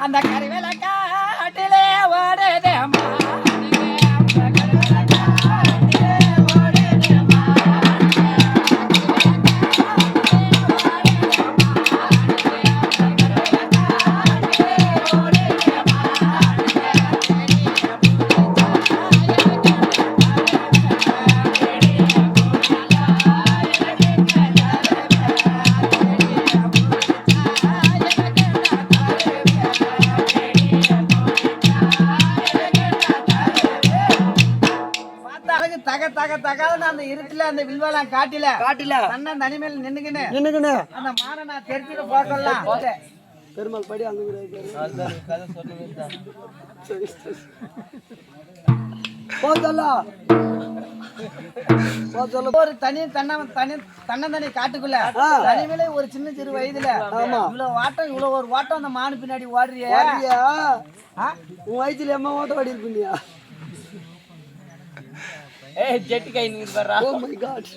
அந்த கருவேல காட்டிலே ஓடுதே அந்த இருட்டுல அந்த வில்வலாம் காட்டில அண்ணன் தனிமேல நின்னுக்கின்னு அந்த மானை நான் தெரிஞ்சுட்டு போகலாம் பெருமாள் படி அங்க ஒரு தன்னந்தனி காட்டுக்குள்ள தனிமேல ஒரு சின்ன சிறு வயதுல இவ்வளவு வாட்டம் இவ்வளவு ஒரு வாட்டம் அந்த மானு பின்னாடி ஓடுறியா உன் வயசுல அம்மா ஓட்ட ஓடி இருப்பியா ஜெட்டு கை நீங்க வர்றா ஓ மை காட்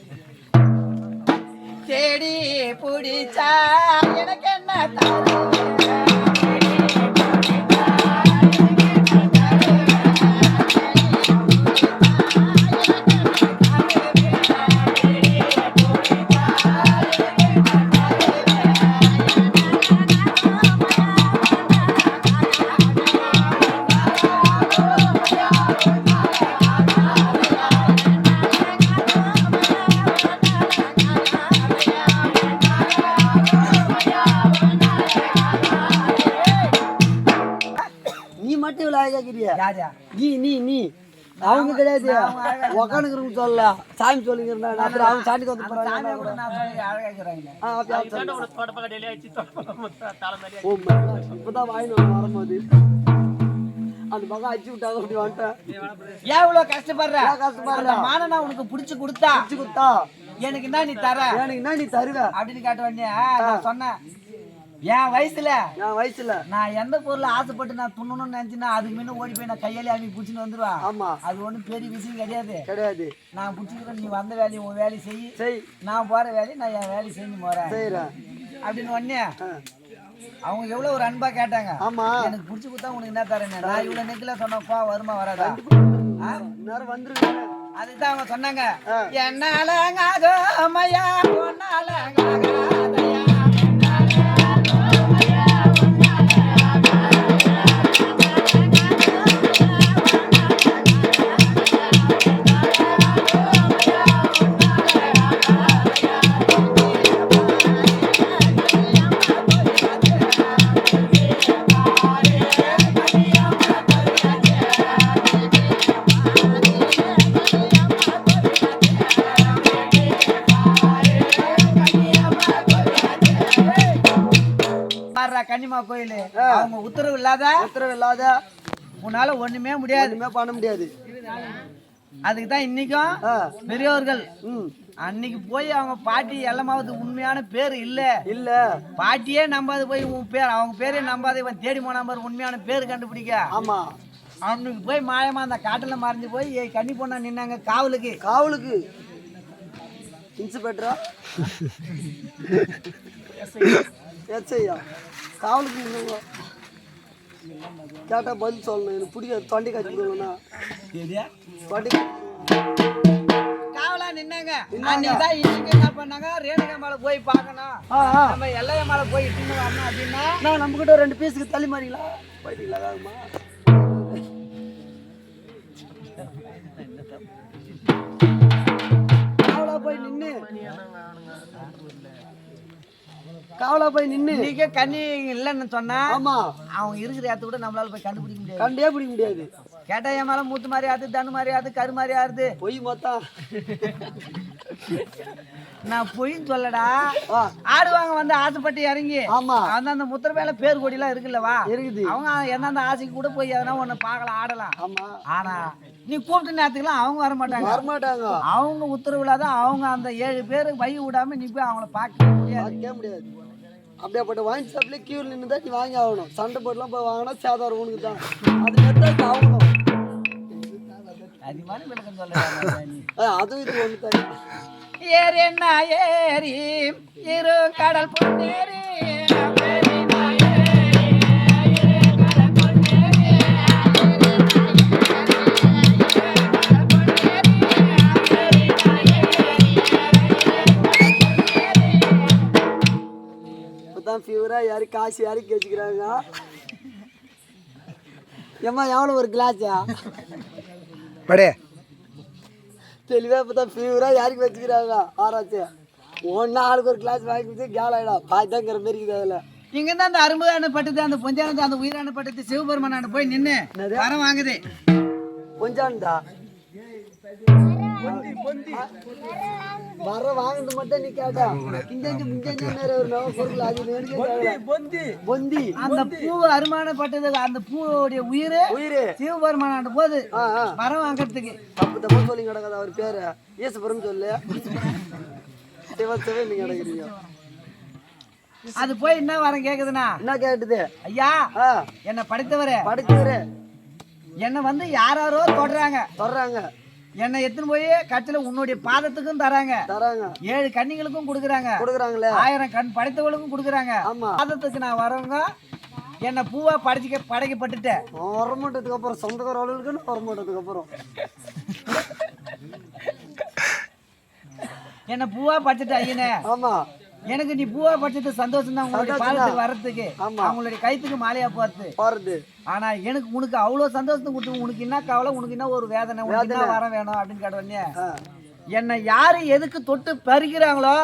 தேடி புடிச்சா எனக்கு என்ன தாரு நீ அவங்க கிடையாது உக்காந்துக்கிறவங்க சொல்லலாம் சாமி சொல்லிக்கிறா அப்புறம் அவங்க சாண்டிக்கு வந்து இப்பதான் வாங்கிட்டு வரும்போது அந்த பக்கம் அடிச்சு விட்டாங்க அப்படி வந்துட்டேன் ஏன் இவ்வளவு கஷ்டப்படுற மானனா உனக்கு புடிச்சு கொடுத்தா எனக்கு என்ன நீ தர அப்படின்னு கேட்ட உடனே நான் சொன்னேன் என் வயசுல நான் எந்த பொருள் ஆசைப்பட்டு நான் துண்ணணும்னு நினைச்சுன்னா அதுக்கு முன்ன ஓடி போய் நான் கையாலே அவி புடிச்சுன்னு வந்துருவேன். ஆமா, அது ஒண்ணும் பெரிய விஷயம் கிடையாது. நான் புடிச்சுக்கிறேன், நீ வந்த வேலையை உன் வேலையை செய், நான் போற வேலையை நான் என் வேலையை செஞ்சு போறேன் அப்படின்னு ஒன்னே அவங்க எவ்வளவு ஒரு அன்பா கேட்டாங்க. ஆமா, எனக்கு புடிச்சு கொடுத்தா உனக்கு என்ன தரேன். நான் இவ்வளவு நெக்கில சொன்னப்பா வருமா வராதா வந்துருங்க. அதுதான் அவங்க சொன்னாங்க, என்னாலங்காக அம்மையா பொன்னாலங்காக கன்னிமா கோயிலு. அவங்க உத்தரவு இல்லாத உன்னால ஒண்ணுமே பண்ண முடியாது. அதுக்குதான் இன்னைக்கும் பெரியவர்கள் அன்னைக்கு போய் அவங்க பாட்டி எல்லாமாவது உண்மையான பேர் இல்ல பாட்டியே நம்பாது போய் உன் பேர் அவங்க பேரே நம்பாத இவன் தேடி போன மாதிரி உண்மையான பேர் கண்டுபிடிக்க. ஆமா, அவனுக்கு போய் மாயமா அந்த காட்டுல மறைஞ்சு போய் கன்னி பொண்ணா நின்னாங்க காவலுக்கு இன்ஸ்பெக்டரா எஸ்ஐயா காவலுக்கு கேட்டா பதில் சொல்லணும். எனக்கு பிடிக்காது. தொண்டை காய்ச்சிக்கணும்னா காவலா நின்னாங்க. என்ன பண்ணாங்க, ரேணுகா மேல போய் பார்க்கணும், நம்ம எல்லைய மேல போய் இட்டுன்னு வரணும் அப்படின்னா நான் நம்ம கிட்ட 2 பீஸுக்கு தள்ளி மாறீங்களா போயிட்டீங்களா? காவலா போய் நின்னு நீங்க கண்ணி இல்லன்னு சொன்னா ஆமா அவங்க இருக்கிற இடத்த கூட நம்மளால போய் கண்டுபிடிக்க முடியாது. கண்டே பிடிக்க முடியாது. கேட்டா என் மேல மூத்து மாதிரி ஆகுது, தனு மாதிரி ஆகுது, கரு மாதிரி ஆகுது. பொய் மொத்தம் நான் பொய்ன்னு சொல்லடா. ஆடுவாங்க வந்து ஆசைப்பட்டு இறங்கி. ஆமா, அந்த முத்திர மேல பேர் கொடி எல்லாம் இருக்குல்லவா, இருக்குது. அவங்க எந்தெந்த ஆசைக்கு கூட போய் எதனா ஒண்ணு பார்க்கலாம், ஆடலாம். ஆமா, ஆனா நீ கூப்பிட்டு நேரத்துக்குலாம் அவங்க வரமாட்டாங்க. அவங்க உத்தரவுலாதான் அவங்க அந்த 7 பேருக்கு வை விடாம நீ போய் அவங்கள பார்க்க முடியாது. அப்படியேப்பட்ட வாங்கி சாப்பிடல கியூர் நின்று தான் நீ வாங்கி ஆகணும். சண்டை போட்டுலாம் போய் வாங்கினா சேதாரம் உனக்கு தான். அது எடுத்து ஆகணும். அதுவும் இது ஒன்று தான். ஏறி என்ன ஏறி இரு கடல் பொன்னேறி யாரு காசு யாரு கேச்சுக்கிறாங்க. ஏம்மா எவ்வளோ ஒரு கிளாஸா படே தெளிவாக இப்போ தான் ஃபீவரா யாருக்கு வச்சுக்கிறாங்க ஆராய்ச்சி. ஒன்று ஆளுக்கு ஒரு கிளாஸ் வாங்கி கொடுத்து கேளாயிடா பாய்தாங்கிற மாரி இருக்குது அதில். இங்க தான் அந்த அரும்பு பட்டது அந்த பொஞ்சானது அந்த உயிரான பட்டது சிவபெருமான் போய் நின்று வரம் வாங்குது. கொஞ்சாண்டா வர வாங்கிட்டு மட்டும் நீ கேட்டா கிஞ்சஞ்சு முஞ்சஞ்சு ஒரு நவ பொருள் அது பொந்தி அந்த பூ அருமானப்பட்டது அந்த பூவுடைய உயிர் சிவபெருமான் போது வரம் வாங்கறதுக்கு தப்பு தப்பா சொல்லி கிடக்காது. அவர் பேரு ஈசபுரம் சொல்லு சிவத்தவே நீங்க கிடக்குறீங்க. அது போய் என்ன வரம் கேக்குதுன்னா என்ன கேட்டுது? ஐயா என்ன படைத்தவரே என்ன வந்து யாரோ தொடறாங்க என்னை எத்தனை போய் கட்டில உன்னுடைய பாதத்துக்கும் தராங்க 7 கன்னிகளுக்கும் கொடுக்குறாங்களே 1000 கண் படைத்தவங்களுக்கும் கொடுக்குறாங்க. பாதத்துக்கு நான் வரவங்க என்ன பூவா படைக்கப்பட்டுட்டேன். வரமாட்டதுக்கு அப்புறம் சொந்தக்கார ஆளுகளுக்கு வரமாட்டதுக்கு அப்புறம் என்ன பூவா படைச்சிட்ட ஐயனே. ஆமா எனக்கு நீ பூவா படைச்சது சந்தோஷம் தான் உங்களுடைய பாதத்துக்கு வர்றதுக்கு அவங்களுடைய கைத்துக்கு மாலையா போறது. ஆனா எனக்கு உனக்கு அவ்வளவு சந்தோஷத்தை கொடுத்து உனக்கு என்ன கவலை உனக்கு என்ன ஒரு வேதனை உனக்கு என்ன வர வேணும் அப்படின்னு கேட்டோடனே என்னை யாரு எதுக்கு தொட்டு பறிக்கிறாங்களோ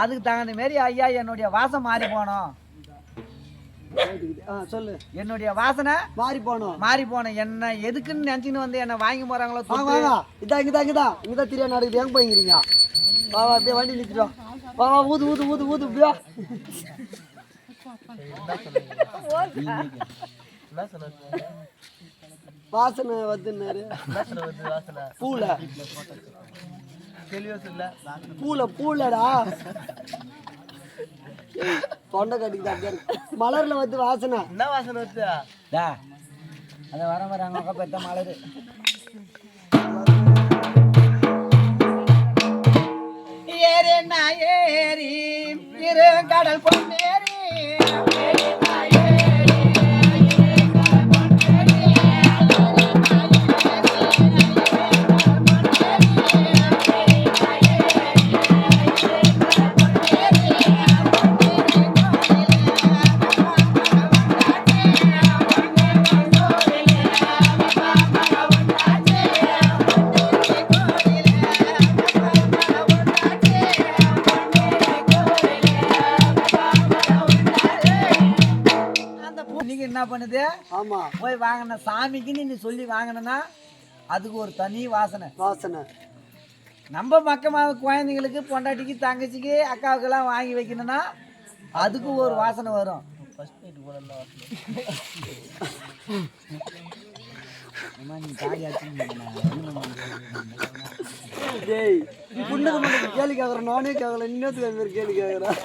அதுக்கு தகுந்த மாரி ஐயா என்னுடைய வாசம் மாறி போனோம். சொல்லு என்னுடைய வாசனை மாறி போனோம். என்ன எதுக்குன்னு நினைச்சுன்னு வந்து என்ன வாங்கி போறாங்களோ இங்கதான் தெரியா நாடுக்கு எங்க போய்க்கிறீங்க. வா அப்படியே வண்டி நிறுத்திட்டோம். வா ஊது ஊது ஊது ஊது இப்படியா வாசனை வந்துன்னாரு. பூலடா தொண்டை கட்டிக்கிட்டு மலர்ல வந்து வாசனை என்ன வாசனை வருது? அதை வராங்க பெத்த மலரு ஏறி இரு கடல் பொன்னேறி என்ன பண்ணுது? ஆமா போய் வாங்கின சாமிக்குன்னு நீ சொல்லி வாங்கினா அதுக்கு ஒரு தனி வாசனை. நம்ம குழந்தைங்களுக்கு பொண்டாட்டிக்கு தங்கச்சிக்கு அக்காவுக்கெல்லாம் வாங்கி வைக்கணும்னா அதுக்கு ஒரு வாசனை வரும். கேள்வி கேட்கறேன் நானே கேட்கல இன்னொரு கேள்வி கேட்கறேன்.